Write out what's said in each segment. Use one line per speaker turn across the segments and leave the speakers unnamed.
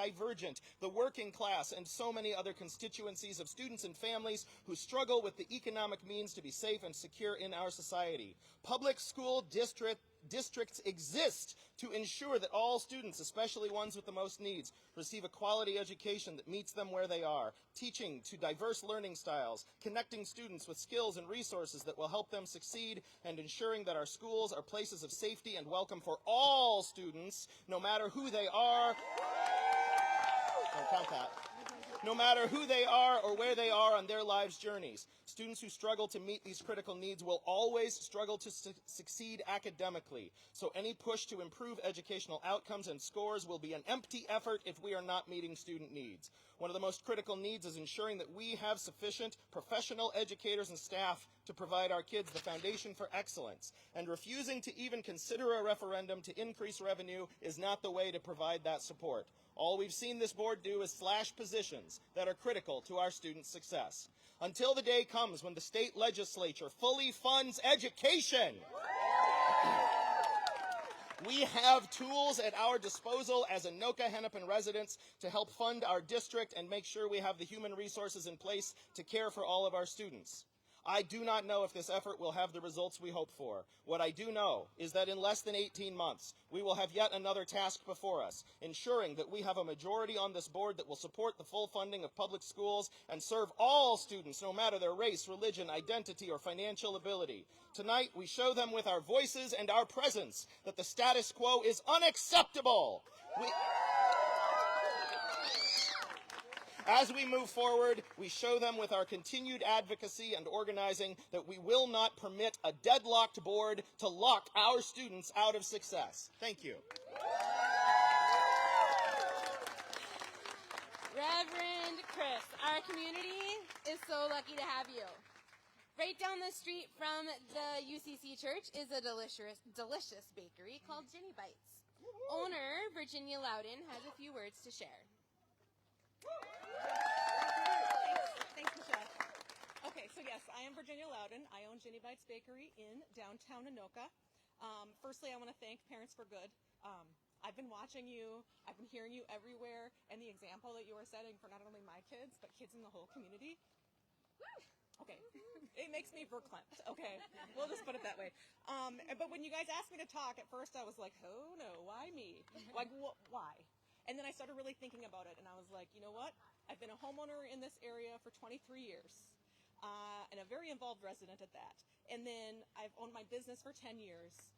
neurodivergent, the working class, and so many other constituencies of students and families who struggle with the economic means to be safe and secure in our society. Public school districts exist to ensure that all students, especially ones with the most needs, receive a quality education that meets them where they are, teaching to diverse learning styles, connecting students with skills and resources that will help them succeed, and ensuring that our schools are places of safety and welcome for all students, no matter who they are. Don't count that. No matter who they are or where they are on their lives' journeys. Students who struggle to meet these critical needs will always struggle to succeed academically. So any push to improve educational outcomes and scores will be an empty effort if we are not meeting student needs. One of the most critical needs is ensuring that we have sufficient professional educators and staff to provide our kids the foundation for excellence. And refusing to even consider a referendum to increase revenue is not the way to provide that support. All we've seen this board do is slash positions that are critical to our students' success. Until the day comes when the state legislature fully funds education, we have tools at our disposal as Anoka Hennepin residents to help fund our district and make sure we have the human resources in place to care for all of our students. I do not know if this effort will have the results we hope for. What I do know is that in less than 18 months, we will have yet another task before us, ensuring that we have a majority on this board that will support the full funding of public schools and serve all students, no matter their race, religion, identity, or financial ability. Tonight, we show them with our voices and our presence that the status quo is unacceptable. As we move forward, we show them with our continued advocacy and organizing that we will not permit a deadlocked board to lock our students out of success. Thank you.
Reverend Chris, our community is so lucky to have you. Right down the street from the UCC church is a delicious bakery called Ginny Bites. Owner Virginia Loudon has a few words to share.
Thanks, Michelle. Okay, so yes, I am Virginia Loudon. I own Ginny Bites Bakery in downtown Anoka. Firstly, I want to thank Parents for Good. I've been watching you, I've been hearing you everywhere, and the example that you are setting for not only my kids, but kids in the whole community. Okay, it makes me verklempt, okay? We'll just put it that way. But when you guys asked me to talk, at first I was like, oh no, why me? Like, why? And then I started really thinking about it, and I was like, you know what? I've been a homeowner in this area for 23 years, and a very involved resident at that. And then I've owned my business for 10 years,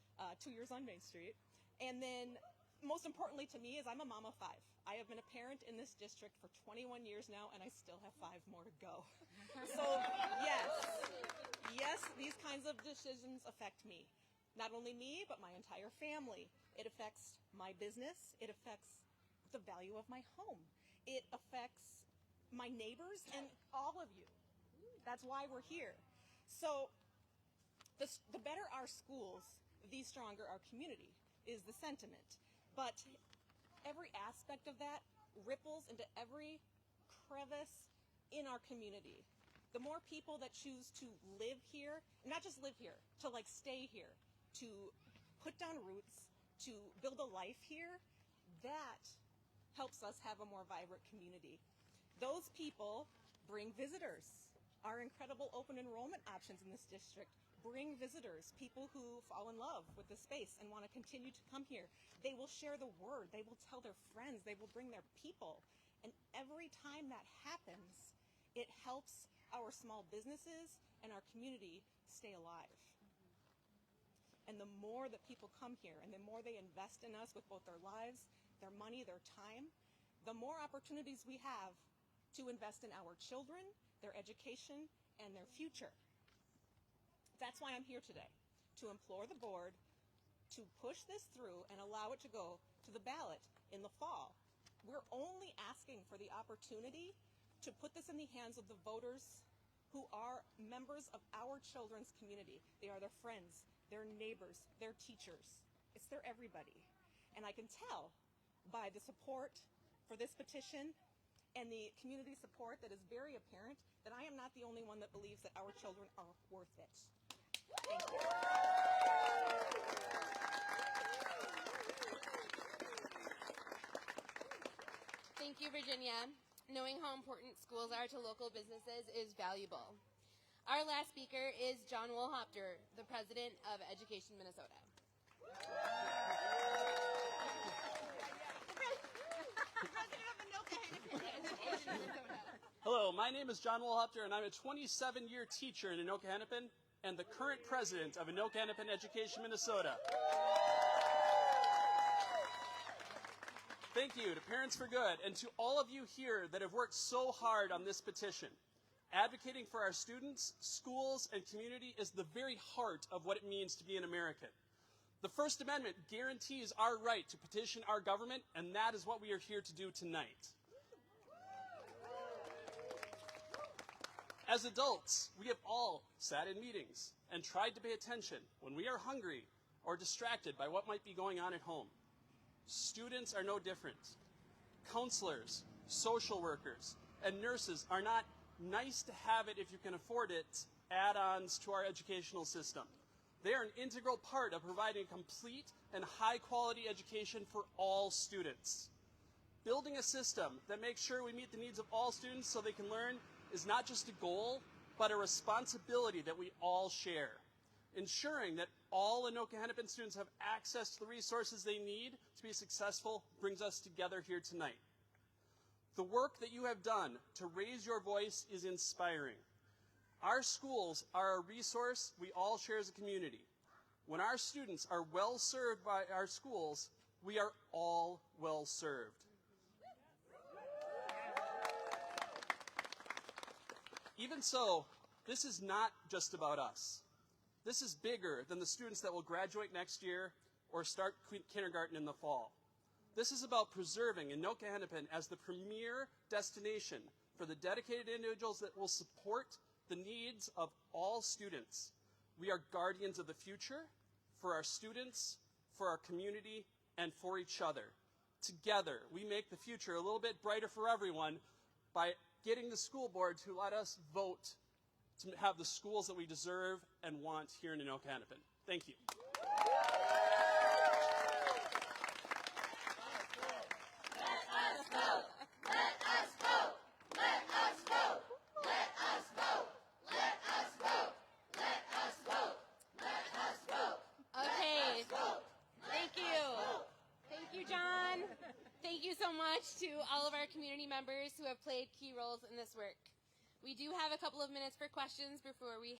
2 years on Main Street. And then, most importantly to me, is I'm a mom of 5. I have been a parent in this district for 21 years now, and I still have 5 more to go. So, yes, these kinds of decisions affect me. Not only me, but my entire family. It affects my business. It affects the value of my home. It affects my neighbors and all of you. That's why we're here. So the better our schools, the stronger our community is the sentiment. But every aspect of that ripples into every crevice in our community. The more people that choose to live here, not just live here, to like stay here, to put down roots, to build a life here, that helps us have a more vibrant community. Those people bring visitors. Our incredible open enrollment options in this district bring visitors, people who fall in love with the space and want to continue to come here. They will share the word. They will tell their friends. They will bring their people. And every time that happens, it helps our small businesses and our community stay alive. And the more that people come here and the more they invest in us with both their lives, their money, their time, the more opportunities we have to invest in our children, their education, and their future. That's why I'm here today, to implore the board to push this through and allow it to go to the ballot in the fall. We're only asking for the opportunity to put this in the hands of the voters who are members of our children's community. They are their friends, their neighbors, their teachers. It's their everybody. And I can tell by the support for this petition and the community support that is very apparent that I am not the only one that believes that our children are worth it. Thank you.
Thank you, Virginia. Knowing how important schools are to local businesses is valuable. Our last speaker is John Wohlhopter, the president of Education Minnesota.
Hello, my name is John Wohlhopter, and I'm a 27-year teacher in Anoka Hennepin and the current president of Anoka Hennepin Education Minnesota. Thank you to Parents for Good and to all of you here that have worked so hard on this petition. Advocating for our students, schools, and community is the very heart of what it means to be an American. The First Amendment guarantees our right to petition our government, and that is what we are here to do tonight. As adults, we have all sat in meetings and tried to pay attention when we are hungry or distracted by what might be going on at home. Students are no different. Counselors, social workers, and nurses are not nice to have it if you can afford it add-ons to our educational system. They are an integral part of providing a complete and high-quality education for all students. Building a system that makes sure we meet the needs of all students so they can learn is not just a goal, but a responsibility that we all share. Ensuring that all Anoka Hennepin students have access to the resources they need to be successful brings us together here tonight. The work that you have done to raise your voice is inspiring. Our schools are a resource we all share as a community. When our students are well served by our schools, we are all well served. Even so, this is not just about us. This is bigger than the students that will graduate next year or start kindergarten in the fall. This is about preserving Anoka Hennepin as the premier destination for the dedicated individuals that will support the needs of all students. We are guardians of the future for our students, for our community, and for each other. Together, we make the future a little bit brighter for everyone by getting the school board to let us vote to have the schools that we deserve and want here in Anoka Hennepin. Thank you.
Okay. Thank you. Thank you, John. Thank you so much to all of our community members who have played key roles in this work. We do have a couple of minutes for questions before we